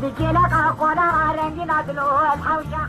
بجيلك أقونا رنجنا دلوه الحوشة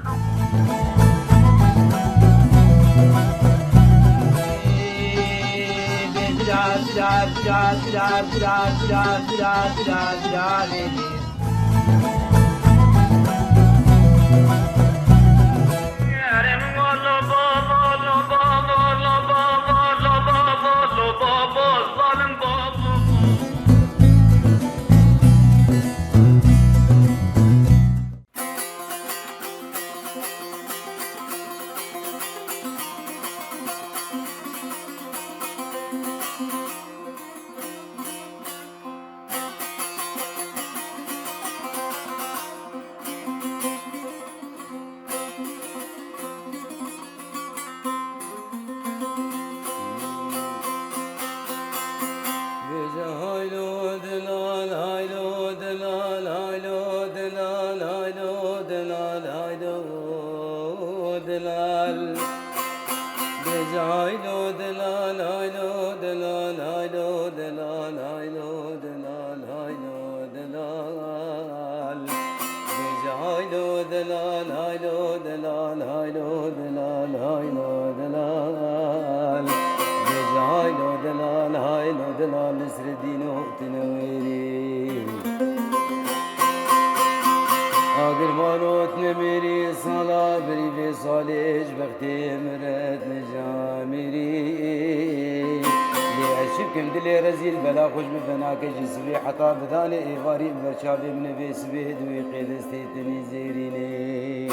دلي رزيل بلا خوش بفناك جسبي حتى بداني إغاري برشابي من بيس بيد ويقيد استيتني زيريني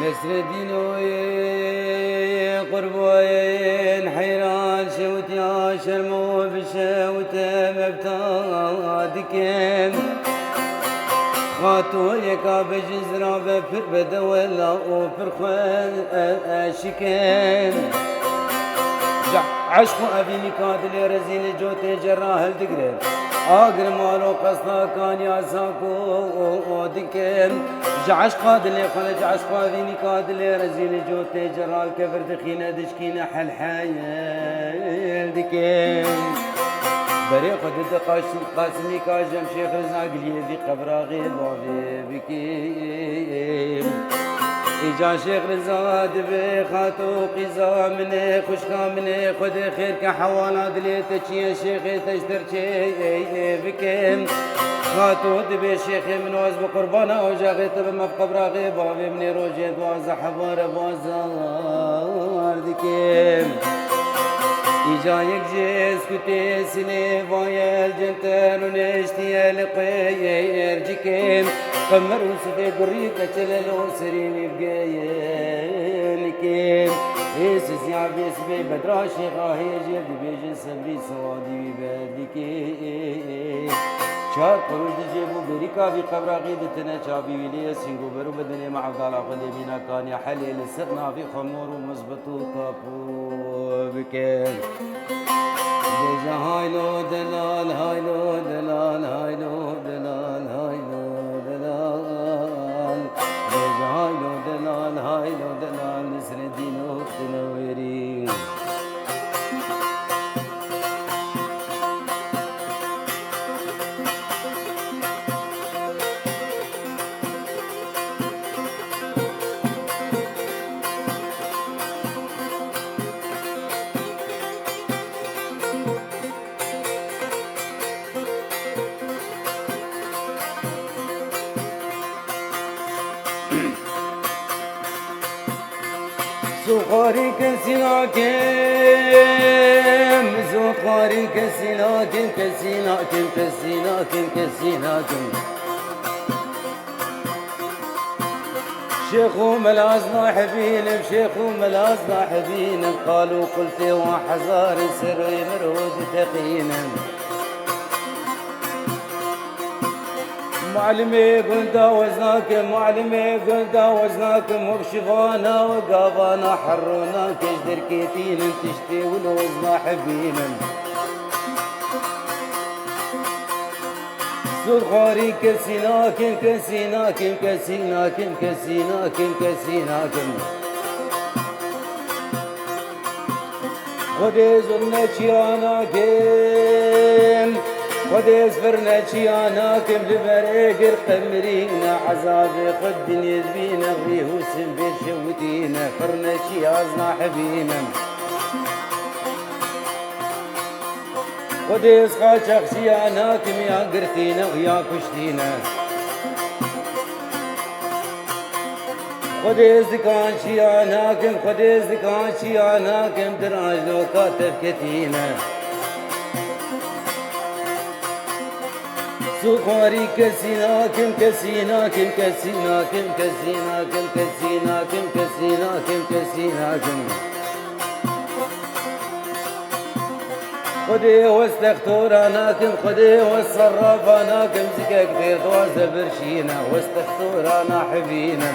نسر الدين قربوين حيران شوتي عاشر مو بشوت مبتادكين خاطو يكا بجزرا بفر بدولا وفر خوان اشكين عشق أبي كادل رزيل جوتي جراح الدقرب آقر مالو قصنا كان يا ساكو دكين جعش قادل خلج عشق أبي كادل رزيل جوتي جراح الكفر دخينة دشكينة حل حيل دكين بريق قد قاسمي كاجم شيخ رزاقلي في قبراغي بابي بكين إجا شيخ رزاد بخاتو قزا مني خشكا مني خد خير كحوانا دليت تشي شيخ تشتر شي بكين خاتو دبي شيخ من وز بقربانا وجاغي تب مبقبرا غيبا بمني روجي دواز حبار بازار دكين إجا يكجيز كتي سني فايل جنتر ونشتي لقير جكين قمر وسفي قريت تللو سريني بقايل كين إيسس يا بيسبي بدراشي خاهي جيب بيجي سبري سوادي ببادلكين شار قروج جيبو بريكا في قبرا غيدتنا شابي ولي سينغو برو بدني مع عبدالله قلي بينا كان يا حليل سرنا في خمور ومزبطو طابو بكين دجا هايلو دلال هايلو دلال هايلو دلال هايلو دلال دجا هايلو دلال هايلو دلال نسر الدين وقتنويرين زخاري كسيناكم زخاري كسيناكم كسيناكم كسيناكم كسيناكم شيخ ملازنا حبينم شيخ ملازنا حبينم قالوا قلت وحزار سري مرود تقينم معلمي قلت وزناك معلمي قلت وزناك مبشفانا وقابانا حرونا كجدر كيتين تشتي والوزنا حبينا سرخاري كسيناكم كسيناكم كسيناكم كسيناكم كسيناكم خديز ونشياناكم خديز فرنشياناكم لبريقر قمرينا عذابي خد دنيا ذبينا غريهوسم بيشوتينا فرنشي ازنا حبينا خديز خاشق شياناكم يا قرتينا ويا كشتينا خديز دكان شياناكم خديز دكان شياناكم دراج لو كاتب كتينا سخاري كسيناكم كسيناكم كسيناكم كسيناكم كسيناكم كسيناكم كسيناكم خدي واستختوراناكم خدي والصرافاناكم زكاك دير دواز برشينا واستختورانا حبينا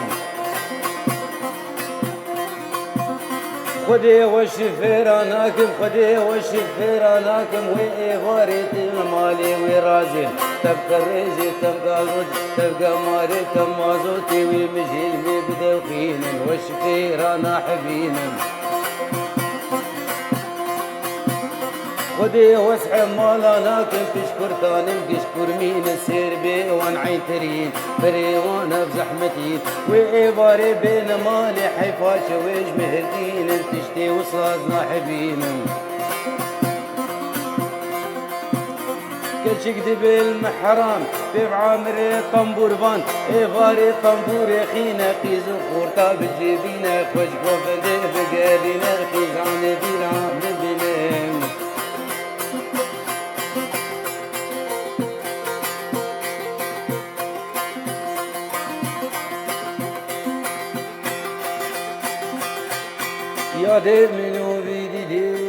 خدي والشفيراناكم خدي والشفيراناكم وإيغاريت المالي ورازل تبقى الرجل تبقى الرد تبقى ماري تمازوتي ومجيل بيبدا وخينا والشفيرانا حبينا خدي واسحب مالاناكم تشكر تانم تشكر مين السير بي وان عين ترين بري وانا بزحمتين وإباري بين مالي حيفاش ويج مهردين تشتي وصادنا حبينا كشكد بالمحرام في عامر طنبور بان إباري طنبور خينا قيز وخورتا بجيبينا خوش قوفدي بقالينا قيز عن بيرام ببنام يا دير منو بيدي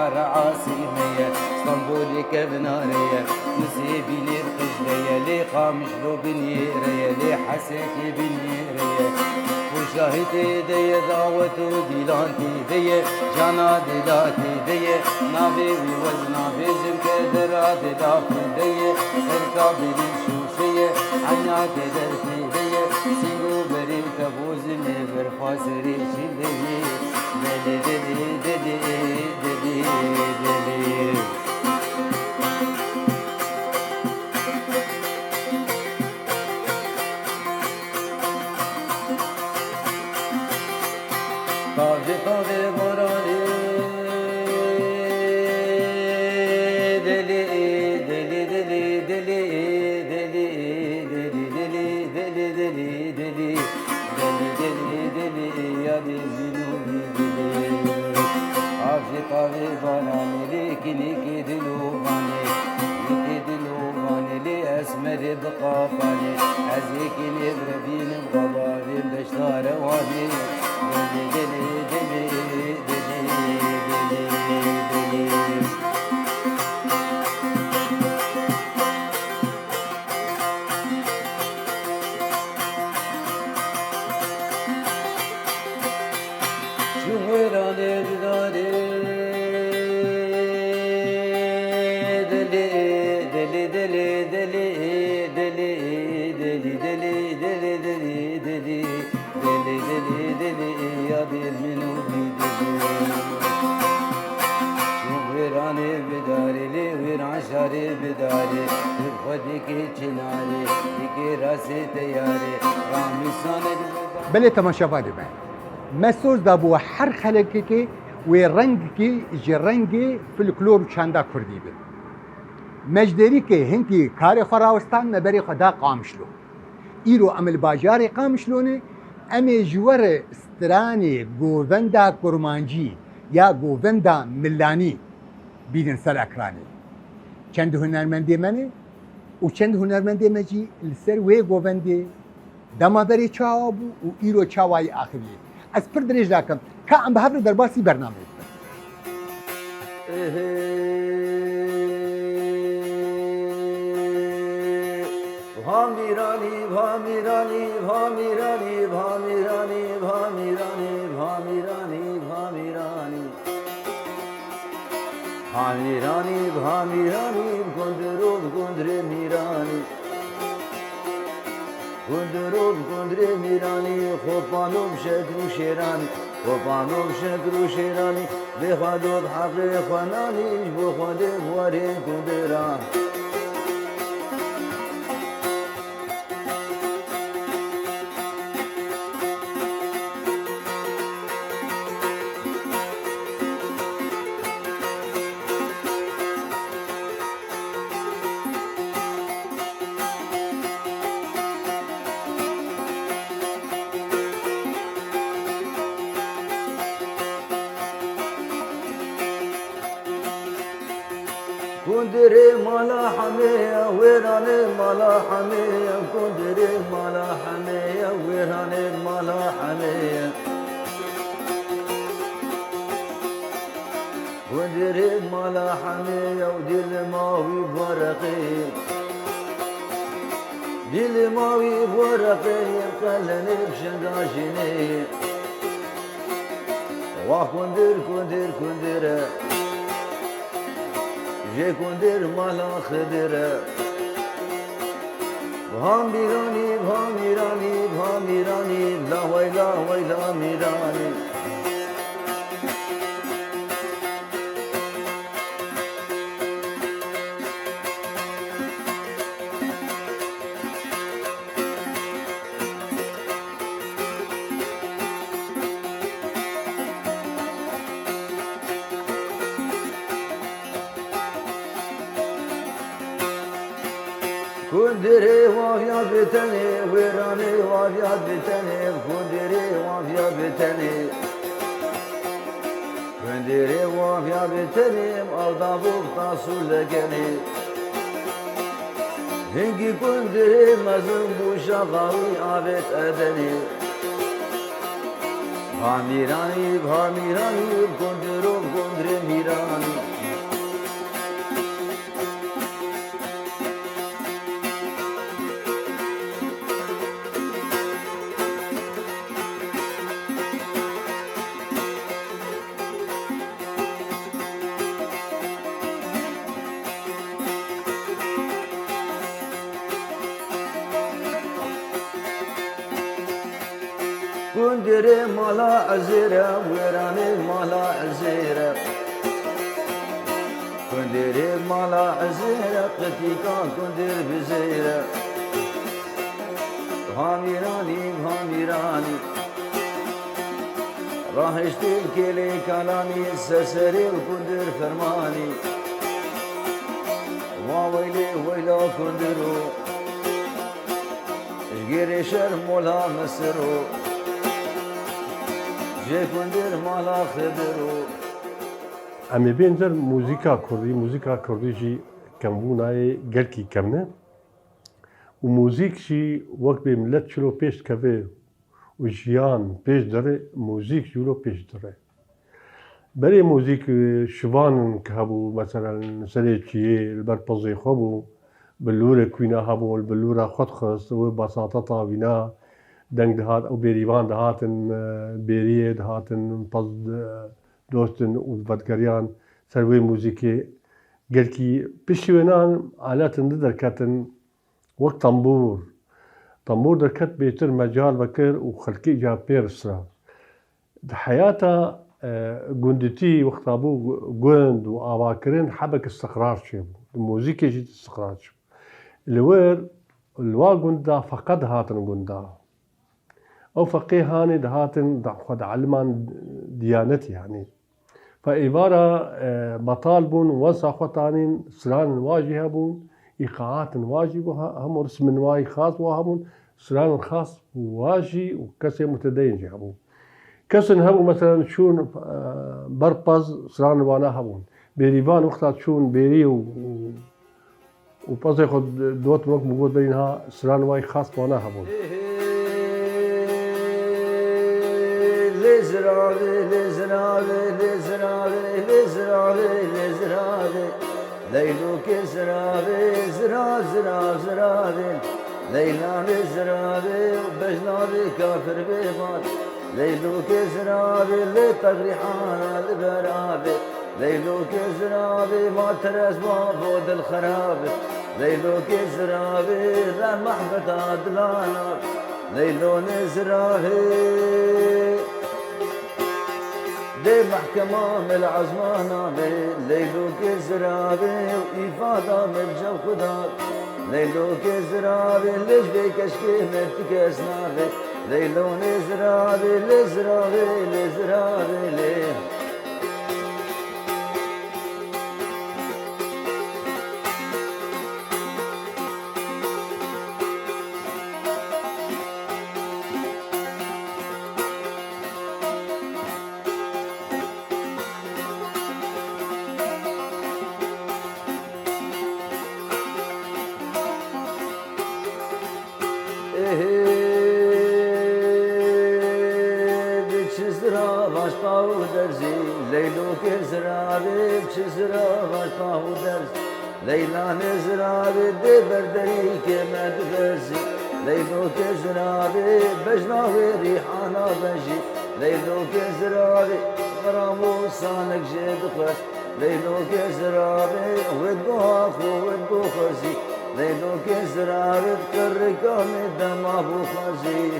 عاصمية اسطنبول كبنارية نسيبي لي القجلية لي خامش لو بنيرية لي حسيتي بنيرية وشاهدي دي دعوة ديلانتي دي جانا ديلاتي دي نابي وزنا بيزم كدرا دلافي دي اركابي للشوشية عنا كدرتي دي سينو بري كبوزني برخاسري شدي دلي دلي دلي دلي دلي طاوي طاوي براني دلي دلي دلي دلي دلي دلي دلي دلي دلي دلي دلي دلي يا دلي عافي طاوي براني ليكي دلوباني ليكي دلوباني لي اسمر بقافاني عزيكي نبربين بغبابي بشتار واني دلي دلي دلي دلي دلي دلي شهراني بداري دلي دلي دلي دلي دلي دلي دلي دلي دلي دلي دلي دلي دلي يا دل منو بدلي شهراني بداري لي ويران شاري بداري خودك چناري ديكي راسي تياري رامي ساند بله تماشاوان من مسوز دا بو هر خلقی که و رنگی جرنگی فلکلور چندا کردی بید مجدری که هنگی کار خراوستان نبری خدا قامشلو ایرو عمل باجار قامشلونه امی جوار استرانی گووندا کرمانجی یا گووندا ملانی بیدن سر اکرانی چند هنرمندی منه و چند هنرمندی مجی لسر وی گووندی دەمادەری چاوە بوو و ئیرۆ چاوایی ئاخریە ئەس پر درێژ داکەم کە ئەم بە هەفرە دەرباسی بەرنامەیە Bhamirani, Bhamirani, Bhamirani, Bhamirani, Bhamirani, Bhamirani, Bhamirani. Bhamirani, Bhamirani, Gondrov, Gondre Mirani. Gondrov, Gondre Mirani, Khopanov, Shekru Sherani, Khopanov, Shekru Sherani, Bekhadov, Haqe Khanani, Bokhade, Ware, Gonderan. Kundere mala hameya, verane mala hameya, kundere mala hameya, verane mala hameya. Kundere mala hameya, dil mavi varaqe, dil mavi varaqe, kalane bşendashine. Vah kundir, kundir, kundere. Jekundir mala khidira Bhamirani, Bhamirani, Bhamirani La wayla, wayla mirani Kundere vavya bitene, verane vavya bitene, kundere vavya bitene. Kundere vavya bitene, avda bukta sulegene. Hingi kundere mazun bu şagavi avet edene. Bhamirani, Bhamirani, kundero kundre mirani. Kundere mala azira, verane mala azira. Kundere mala azira, katika kundir bizira. Bhamirani, Bhamirani. Rahishtil kele kalani, seseril kundir fermani. Vavayli vayla kundiru. Girişer mola mesiru. Jekundir mala khidru. Em ê bênzer muzîka Kurdî jî kembûnayê gelkî kem ne û muzîk jî wek bê millet çilo pêş dikeve û jiyan pêş dere muzîk jî pêş dere. Berê muzîk şivanin ki hebû meselen serê çiyê li ber pozê xwe bû bi lûrê kwîna hebû li bi lûra xwe dixist wê basateta wîna deng dihat ew bêrîvan dihatin bêriyê dihatin pez dostin û vedgeriyan ser wê muzîkê gelkî piştî wênan aletin di derketin wek tembûr derket bêtir mecal vekir û xelkî ca pêr isra. Di heyata gunditî wexta bû gund û avakirin hebek istiqrar çêbû. Di muzîkê jî istiqrar çêbû. Li wir li wa gunda feqe dihatin gunda. Ew feqê hanê dihatin xwe dielman diyanetê yanî. Feêvara betal bûn wesa xwe tanîn siranên wa jî hebûn, îqaatên wa jî hemû rismên wa xas wa hebûn, siranên xas wa jî û kesên mutedeyin jî hebûn. Kesên hebû meselen çûn berpez siranên wana hebûn. Bêrîvan wexta çûn bêrî û pezê xwe dotin wek migot berîn ha siranên wa xas wana hebûn. لزراوي لزراوي لزراوي لزراوي لزراوي ليلو كزراوي زرا زرا زراوي ليلى لزراوي وبجنابي كافر بيبات ليلو كزراوي لتقريحان البرابي ليلو كزراوي ما ترس بابود الخرابي ليلو كزراوي ران محبت عدلانا ليلو نزراوي دي محكمة من العزمانة ليلو كزراوي وإفادة من جو خداك ليلو كزراوي ليش بيك اشكي مرتك اسنابي ليلو نزراوي لزراوي لزراوي ليه بچزرا باش پاو درزی لیلو که زراوی بچزرا باش پاو درز لیلا نزراوی دی بردری که مد برزی لیلو که زراوی بجناوی ریحانا بجی لیلو که زراوی غرامو سانک جد خوش لیلو که زراوی ودگو آخو ودگو خوزی ليلو كزرار تكركم الدم ابو خزي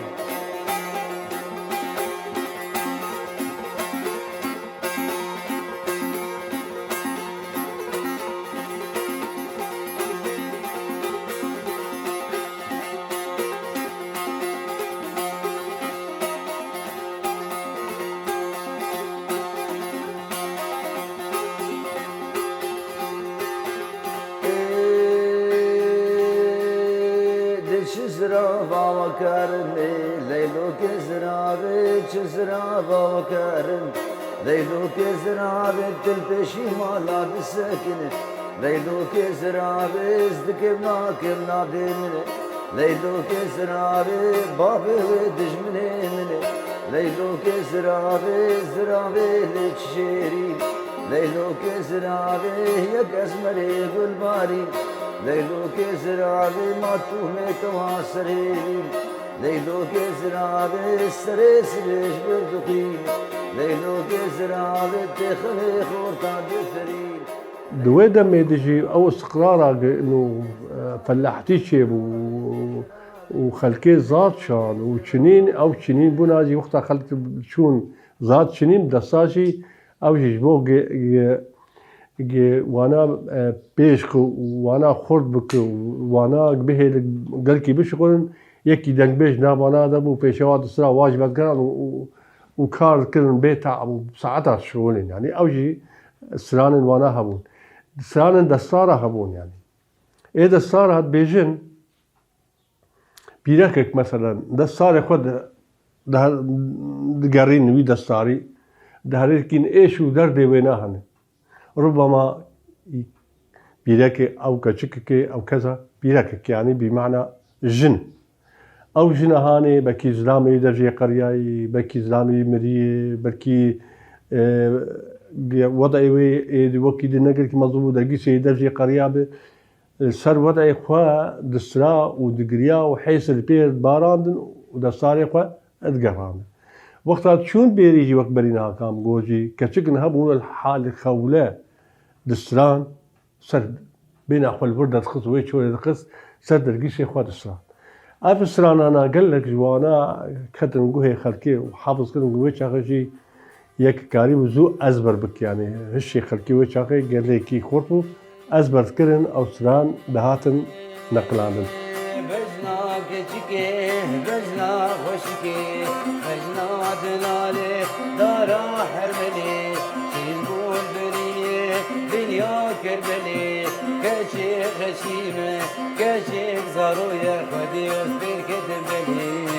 چزرا بابا کرمی لیلو کزراوی چزرا بابا کرم لیلو کزراوی دل پیشی مالا دسکن لیلو کزراوی ازدکبنا کبنا بیمن لیلو کزراوی بابی و دجمنی من لیلو کزراوی زراوی لچشیری لیلو کزراوی یک ازمری گلباری ليلو كزراوي ما تومي تواسرين ليلو كزراوي سريش بردقين ليلو كزراوي تخلي خورتا دفرين دويدا ما يدجي او استقرار انه فلاحتي شيب وخلكي زاد شان وشنين او شنين بناجي وقتها خلت شون زاد شنين دساجي او جيبو وانا بيشك وانا خرد بك وانا به قلكي بشغل يكي دنگ بيش نابانا دبو بيشوات السرا واجبات كان وكار كرن بيتا ابو ساعتها شغلين يعني اوجي سران وانا هبون سران دستارة هبون يعني ايه دستارة هاد بيجن بيركك مثلا دستارة خد دقارين وي دستاري دهريكين ايشو درد ويناهن ربما بيرك أو كشكك أو كذا بيركك يعني بمعنى جن أو جن هاني بكي زلامي درجة قرياي بكي زلامي مري بكي وضعي وكي دنقل كي مضبوط درجة درجة قريابة سر وضعي خوا دسرا ودقريا وحيس البير باراندن ودستاري خوا ادقراندن وقتها شون بيريجي وقت برينها كام جوجي كشكن هبون الحال خولا دستران سرد بين أخوال البردة تخص ويتشوري تخص سرد القيسي إخوات دستران أف السران أنا قال لك جوانا كتن قوهي خلقي وحافظ كتن قوهي شاخي يك كاري وزو أزبر بك يعني هشي خلقي ويتشاخي قال لي كي خورفو أزبر كرن أو سران بهاتن نقلانن بجنا كچكي بجنا خوشكي بجنا دلالي دارا حرملي شيزبون بريني دنيا كربلي كشيخ خشيمة كشيخ زارويا خدي وسبير كتبلي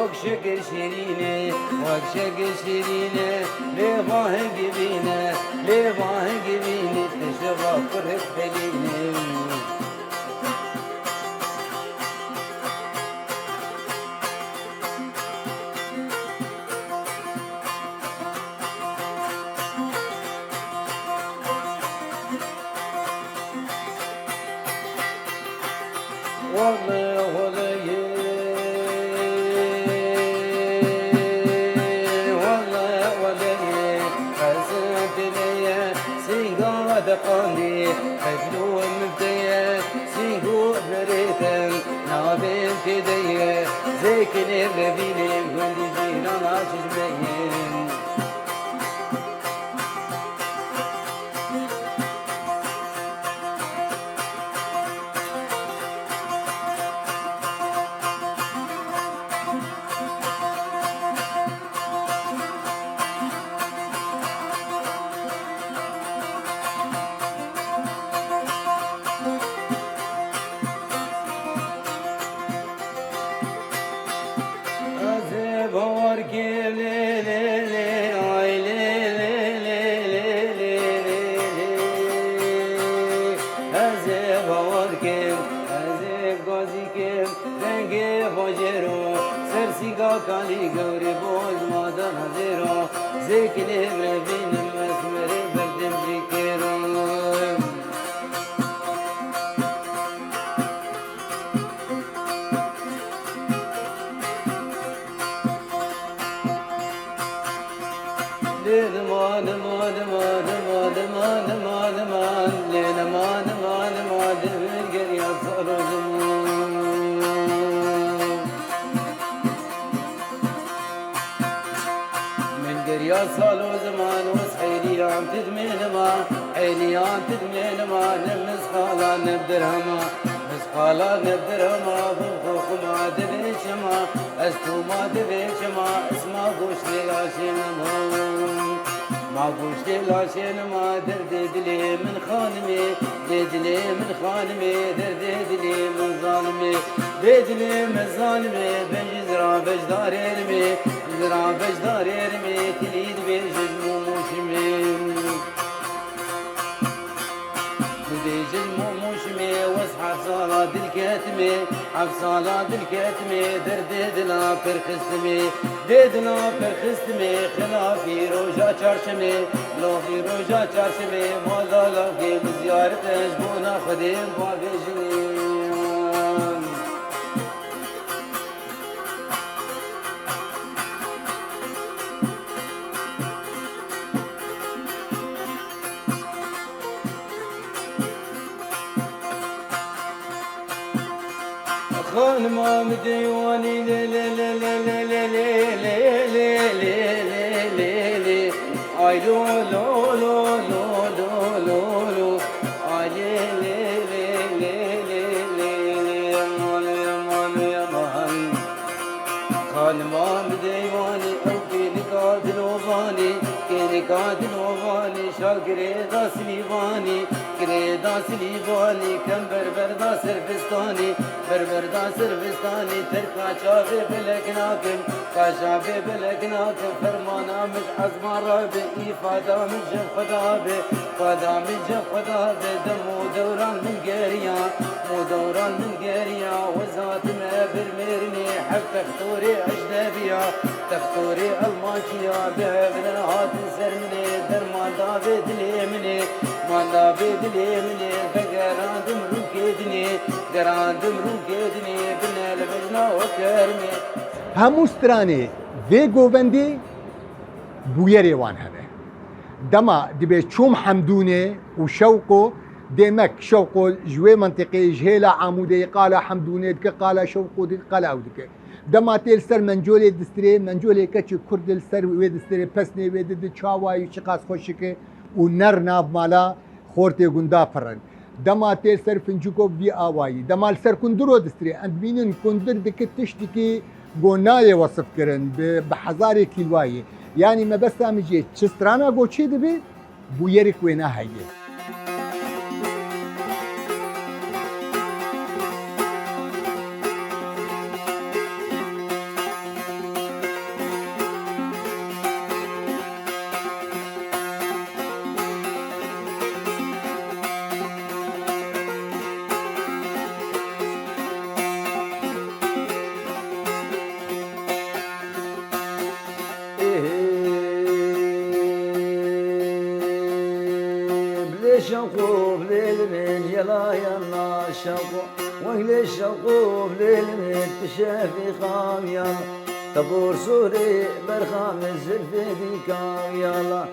وكشك شيريني وكشك شيريني لباه جبينه لباه جبيني تشرب فرق بليني والله والله والله والله حسنت لي سيقا دقاني حفلو مبدية سيقو بريتم نابين كدية زيك الربيني قولي جينا ما تجبين کالی گوری باز مادر هزیرا زیکلی ببینم مسمری بردم جیکرم لیل مان مان مان مان مان مان مان لیل مان مان مان من گریا سالو يا صالو زمان وصحيلي عم تدمين ما عيني عم تدمين ما نمس خالا نبدرهما بس خالا نبدرهما بخوخ ما دبيش ما استو ما دبيش ما اسما بوش للاشين ما بوش للاشين ما درد دلي من خانمي دلي من خانمي درد دلي من ظالمي دلي من ظالمي بنجزرا بجدار ارمي زرا بجدار ارمي تليد بيجز موموشمي بيجز موموشمي واصحى صلاة الكاتمي حف صلاة الكاتمي درد دلا فرخستمي ددلا فرخستمي خلافي روجا چارشمي لافي روجا چارشمي مالا لافي بزيارت اجبونا خديم بابيجني خانم ديواني لي لي لي لي لي لي لي لي لي لي لي اي لو لو لو لو لو لو لو اي لي لي لي لي لي لي يا مان يا مان يا مان خانم ديواني او كيني قادل وغاني كيني قادل وغاني شاكري دا سليباني كريدا سليباني كم بربر دا سرفستاني بربر دا سرفستاني تركا شافي بلكناكم كاشافي بلكناكم فرمانا مش عزمان رابي إفادة من جف خدابي فادا من جف خدابي دمو دوران من قريا مو دوران من قريا وزات ما برميرني حب تختوري أجنبيا تختوري الماشيا بابنا هات سرمني درمان دابي دليمني مان دابي دليمني فقراندم روكيدني قراندم روكيدني بنا لبجنا وكرمي همو ستراني في گوبندي بويري وان هبه دما دبي چوم حمدوني وشوقو ديمك شوقو جوي منطقي جهيلا عمودي قال حمدوني دك قال شوقو دك قال اودك دما تيل سر منجولي دستري منجولي كچ كرد السر وي دستري پسني وي دد چاواي چقاس خوشك ونر ناب مالا خورتي گندا فرن دما تيل سر فنجوكو بي آواي دما سر كندرو دستري اند بينن كندر دك تشتكي گونای وصف کرن به هزار کیلوایی یعنی ما بس میگه چسترانا گوچی دبی بویری کوینا هایه الشوق بليل من يلا يلا شوق ويل الشوق بليل من تشافي خام يلا طبور سوري برخام الزلفي ديكا يلا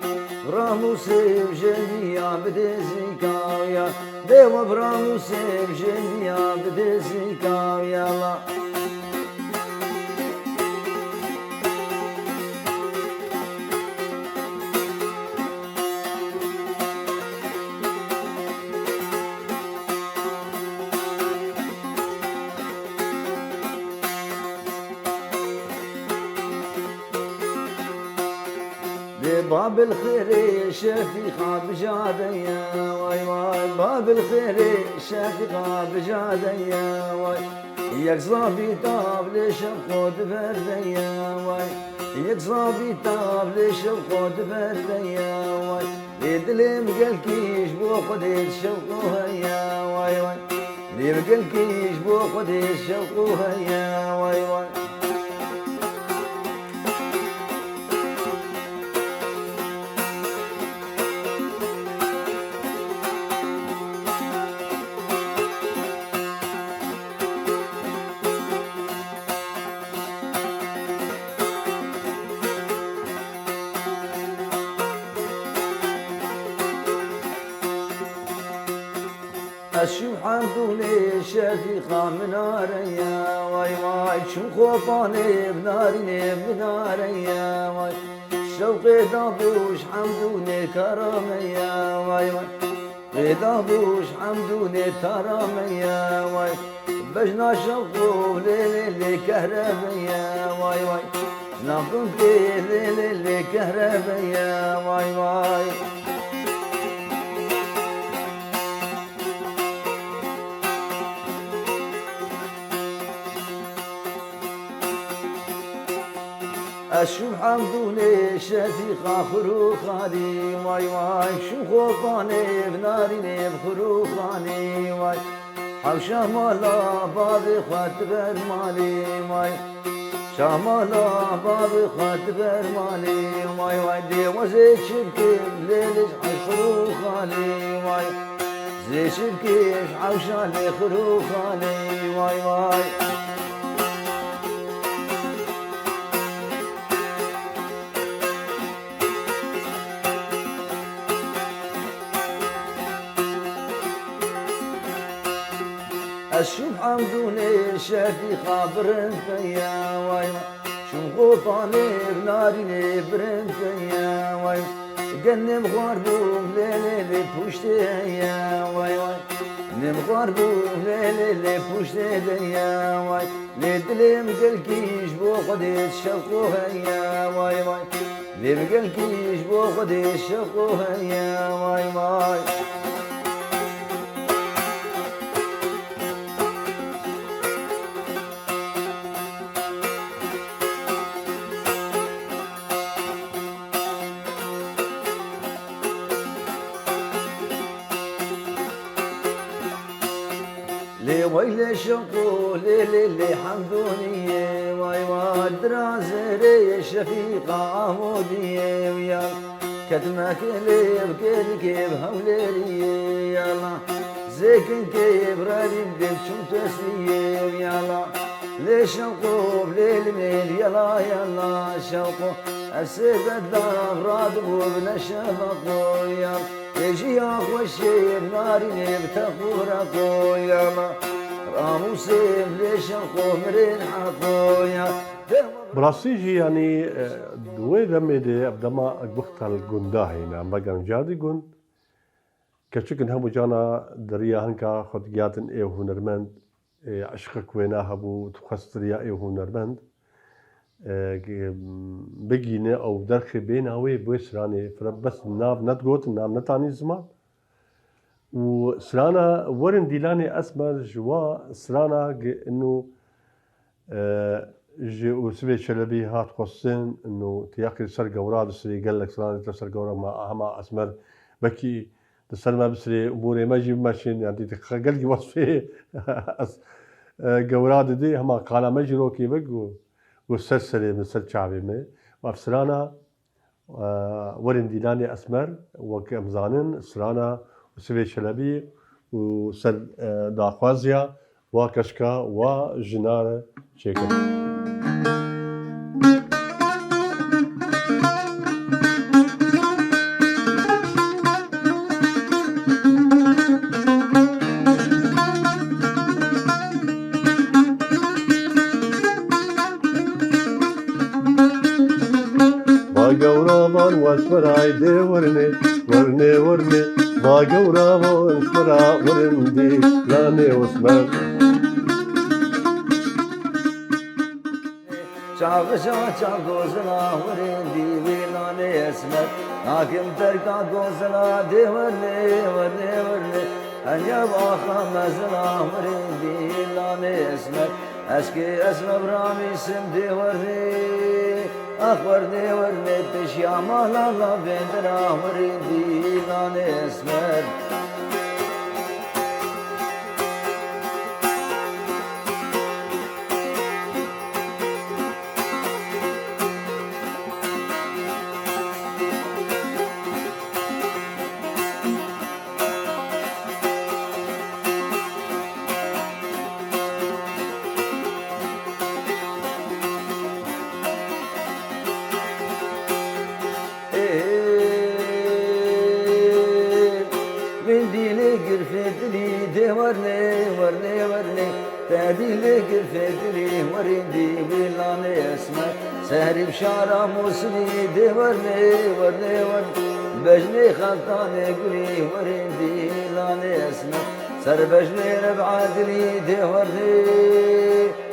براموسي وجنيا بدزيكا يلا ديو براموسي وجنيا بدزيكا يلا باب الخير شفيقة بجادية واي واي باب الخير شفيقة بجادية واي يكصابي طاب لشفقود بردية واي يكصابي طاب لشفقود بردية واي يدلم قلكيش بو قدير شوقو هيا واي واي ليم قلكيش بو قدير شوقو هيا واي واي أشوف حمدوني شفيقة مناريا واي واي شو خوفاني بناريني بناريا واي شوقي دابوش حمدوني كراميا واي واي دابوش حمدوني كراميا واي بجنا شوقو ليلي كهربيا واي واي نافنتي ليلي كهربيا واي واي أشوف حمدوني شفيقة خروخاني واي واي شو خوفاني بناريني بخروخاني واي حوشة مالا بابي خاطبر مالي واي شامالا بابي خاطبر مالي واي واي دي وزي شبكي ليلش خروخاني واي زي شبكي حوشة لي خروخاني واي واي أشوف حمدوني شفيقة برنفيا واي شوف غوطاني بناريني برنفيا واي قنم غاربو ليلي بوشتي يا واي واي نم غاربو ليلي بوشتي ديا واي لدلم قلكيش بو قديش شوقو هيا واي واي لم قلكيش بو قديش شوقو هيا واي واي لي ويلي شوقو لي حمدوني واي واي درازري شفيقة عمودية ويا كتمك لي بكيرك بهوليري يلا زيكن كيب رادي بدك شو تسلية ويلا لي شوقو بليل ميل يلا يلا شوقو السيد الدار رادبو بنشفقو يلا يجي اخو الشيب ناري بتخورقو يلا راموسي ليش اخو مرين حقو يا براسيجي يعني دوي دمي ابدما اكبخت الجندا هنا مجان جادي جن كشكن هم جانا دريا هنكا خد جاتن ايه هنرمند عشقك وينها بو تخسريا ايه هنرمند بجينا او درخ بينا وي بوسراني فربس ناب نتقوت نام نتاني زمان وسرانا ورن ديلاني اسمر جوا سرانا انه جي وسبي شلبي هات قصين انه تياكل سر قورا بسري قال لك سرانا تسر قورا ما اهما اسمر بكي تسر ما بسري اموري ما جيب ماشين يعني قال لي وصفي قورا دي هما قال ما جروكي بقو والسلسلة من سل شعبي مي وافسرانا ورن ديلاني اسمر وكمزانن سرانا سوی شلبی و سر داخوازیا و کشکا و جنار چیکن گەوراوان وەسمەرای دێ وەرنێ وەرنێ وەرنێ با گەوراوە وەسمەرا وەرندێ لانێ وەسمەر Çağışa çağ gozuna vurindi vilane esmer Hakim terka gozuna de verne verne verne Anya baha mezuna vurindi vilane esmer Eski esmer ramisim de verne Ah verne verne peşyamala la vendera vurindi vilane esmer Tedile girfedili varindi vilane esme Sehrib şara musli de varne varne varne Bejne khaltane guli varindi vilane esme Ser bejne reb'adili de varne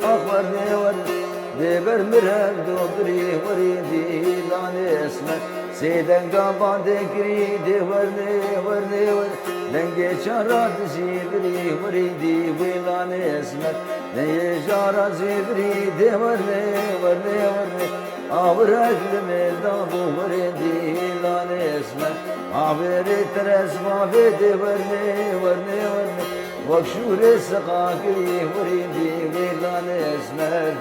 Ah varne varne De ber mirheb dobri varindi vilane esme Seyden gaban de gri de varne varne varne Lenge çara zibri varindi vilane esmer Neye jara zibri de varne varne varne Ağır aklı meldabu varindi vilane esmer Ağveri teres mavede varne varne varne Vakşure sakakiri varindi vilane esmer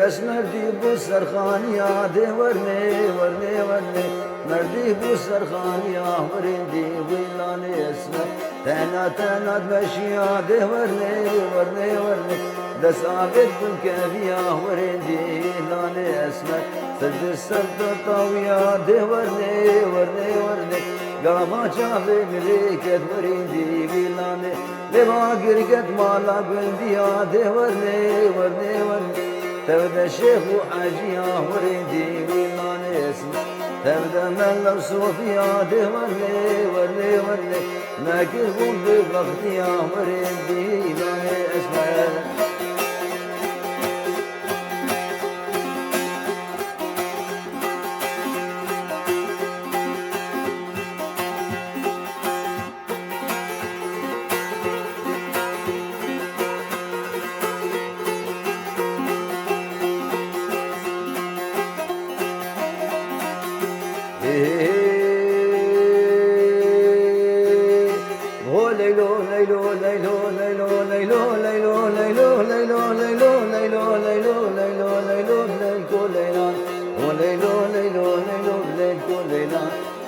Esmer di bu serxaniya de varne varne varne Merdi bu serxaniya varindi vilane esmer Tena tena dmeşiya de varne varne varne Desabet bun keviya varindi vilane esmer Sırdı sırdı taviya de varne varne varne Gama çave miliket varindi vilane Leva girget mala göndiya de varne varne varne تبدا شيخ وحاجيا وريدي ويلان اسم تبدا ملا صوفيا ده ورلي ورلي ورلي ما كربون ببختيا وريدي ويلان اسم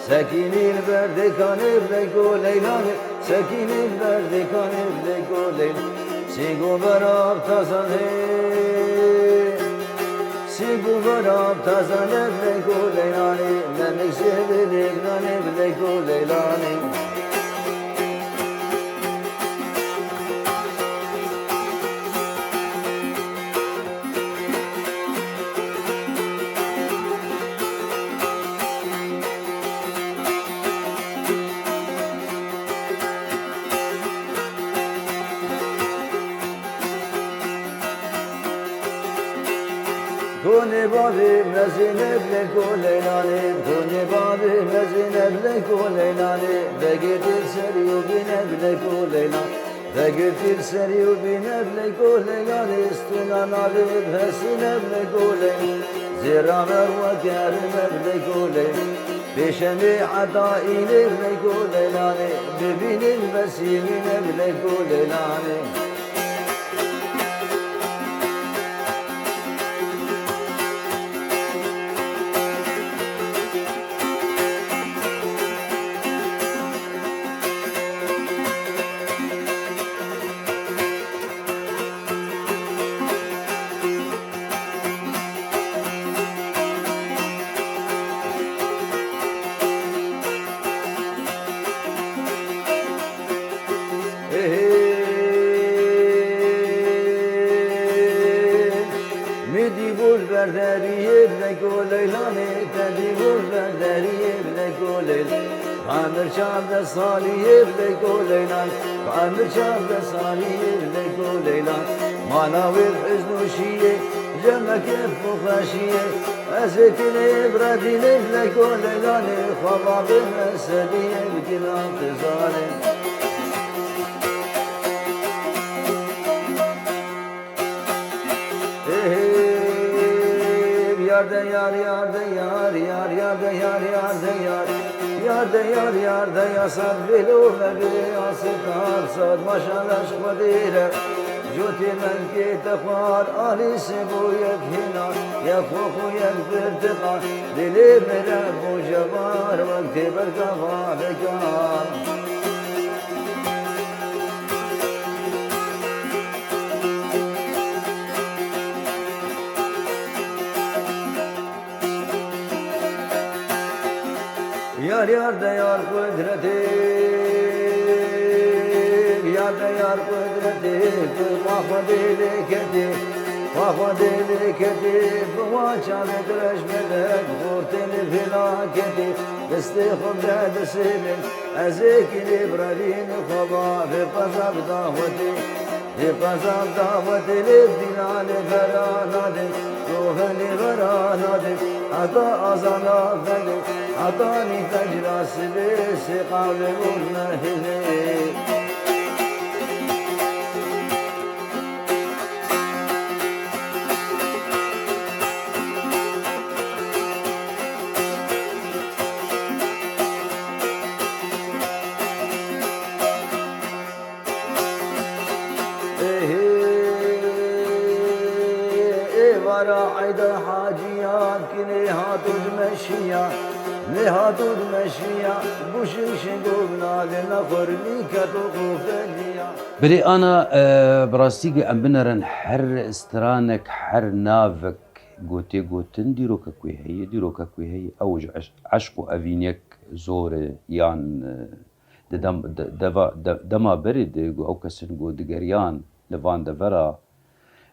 سكينين برد كان بليكو ليلان سكينين برد كان بليكو ليلان سيقو براب تازانه سيقو براب تازانه بليكو ليلان نمك سيبلي بلاني بليكو ليلان بابي مزينة بلكو ليلاني كوني بابي مزينة بلكو ليلاني بقيت السري وبينا بلكو ليلاني بقيت السري وبينا بلكو ليلاني استنا نالي بهسنا بلكو ليلاني زيرا مروة كارم بلكو ليلاني بشمي عطائي بلكو ليلاني ببين البسيمين بلكو ليلاني برداري بلكو ليلاني تدي برداري بلكو ليل عامر شاب صالي بلكو ليلان عامر شاب صالي بلكو ليلان ما ناوي بحزن وشيه جمك فخاشيه أزكني بردي بلكو ليلاني خضاب مسدي بكلا انتظاري yar de yar yar de yar yar yar de yar yar de yar yar de yar yar de yasad bilu mebi asıkar sad maşallah şkvadire Juti men ki tefar ali se bu yekhina yekhuku yekbirtiqa dili mera bu jabar vakti berkafa bekar Yar yar da yar kudreti Yar da yar kudreti Mahvedili kedi Mahvedili kedi Buvaçanı dreşmedek Kurtini filaketi Desti khumda desimin Ezekili bravini khaba Fi pazab daveti Fi pazab daveti Libdilali feranadim Ruhani veranadim Ata azana felik عطاني فجر سبيس قول المهلي وراعد حاجيات كني هاتو مشيا لهاتو مشيا بوشش قبنا لنفر ميكتو خوفليا بري أنا براستيجي أم بنرن حر استرانك حر نافك قوتي قوتن ديروكا كوي هي أوج عشقو أفينيك زور يان دما برد أو كسن قو دقريان لفان دفرا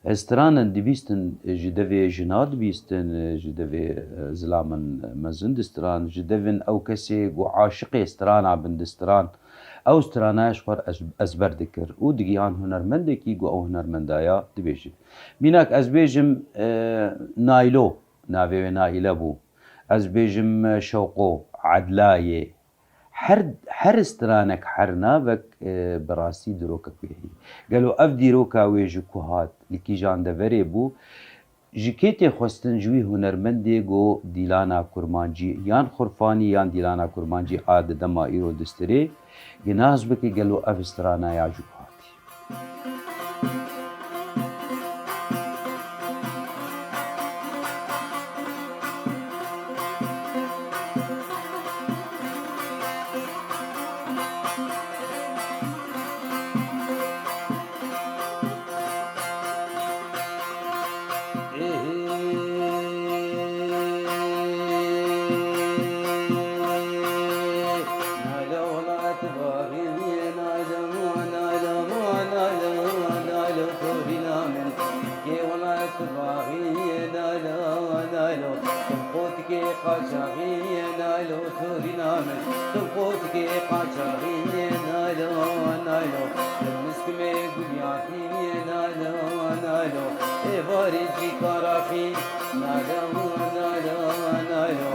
استرانن دبيستن جدوي جناد بيستن جدوي زلامن مزند استران جدوين أو كسي قو عاشقي استران عبند استران أو استراناش خور أزبر دكر و دقيان هنرمندكي قو أو هنرمندايا دبيجي ميناك أزبيجم نايلو ناوي نايلبو أزبيجم شوقو عدلاية حر استرانك حر نابك براسي دروكا كويهي قالوا أف ديروكا ويجو كوهات لكي جان دفري بو جيكيتي خوستن جوي هنرمندي قو ديلانا كورمانجي يان خرفاني يان ديلانا كورمانجي عاد دما إيرو دستري جناز بكي قالوا أف استرانا يا جو كوهاتي تبقوتك قاچاغي نايلو توري نامن تبقوتك قاچاغي نايلو نايلو مسكمي قلياتي نايلو نايلو إباري جي كارافي نايلو نايلو نايلو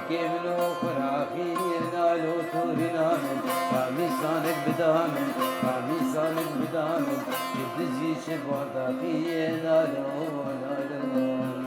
كيمنو فراخي نايلو توري نامن قاميسانك بدامن قاميسانك بدامن جدزي شبارداخي نايلو نايلو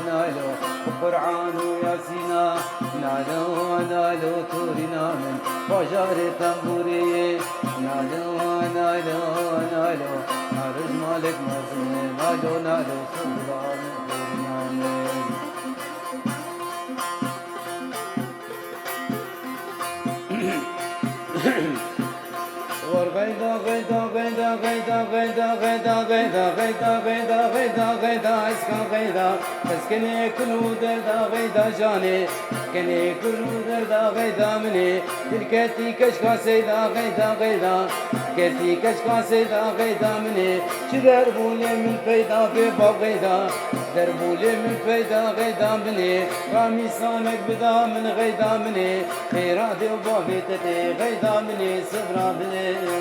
نايلو قرآن ياسينا نالو نالو تورينا من بجار تنبوري نالو نالو نالو نارج مالك مزن نالو نالو سلطان تورينا من غيدا غيدا غيدا غيدا غيدا غيدا غيدا غيدا غيدا غيدا غيدا اسكا غيدا اسكني كلو دردا غيدا جاني كني كلو دردا غيدا مني دلكتي كشكا سيدا غيدا غيدا كتي كشكا سيدا غيدا مني شدربولي من فيدا في باب غيدا دربولي من فيدا غيدا مني رامي سانك بدا من غيدا مني خيراتي وبابي تتي غيدا مني صبرا بني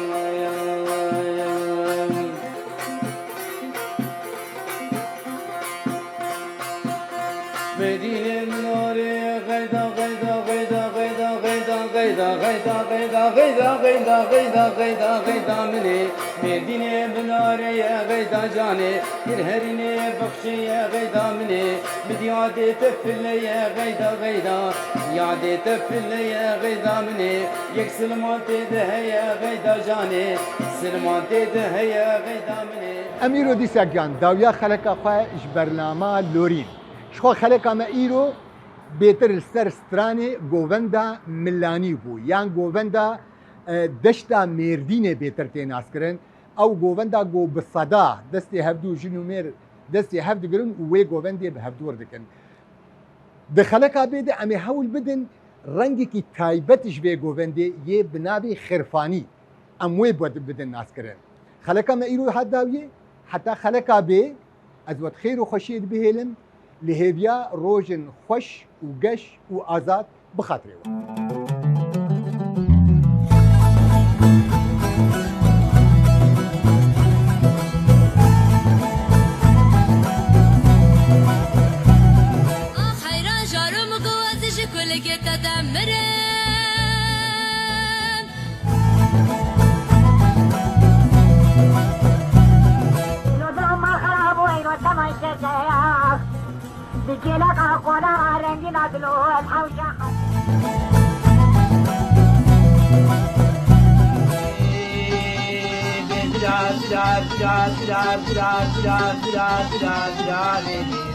مدينة منوري غيدا غيدا غيدا غيدا غيدا غيدا غيدا غيدا غيدا غيدا غيدا غيدا غيدا مني مدينة منوري غيدا جاني يرهرني بخشي غيدا مني بديادي تفلي غيدا غيدا يادي تفلي غيدا مني يكسل ماتي دهي غيدا جاني سلماتي دهي غيدا مني أميرو دي ساقيان داويا خلقا خواه اش برنامه لورين شخوا خلقا ما ايرو بيتر السر ستراني گووندا ملاني بو يان گووندا دشتا ميردين بيتر تيناس کرن او گووندا گو بصدا دستي هفدو جنومير دستي هفدو گرن ووي گووندي بهفدو وردكن ده خلقا بيده امي هول بدن رنگي كي تايبتش بي گووندي يه بنابي خرفاني اموي بدن ناس کرن خلقا ما ايرو هداويه حتى خلقا بي ازود خير وخشيد بهلم لهيبيا روجن خوش وقش وآزاد بخاطري حيران جارم قوازش كل كتا دمرن بجيلك أقونا رنجنا دلو الحوشة da da da da da da da da da da da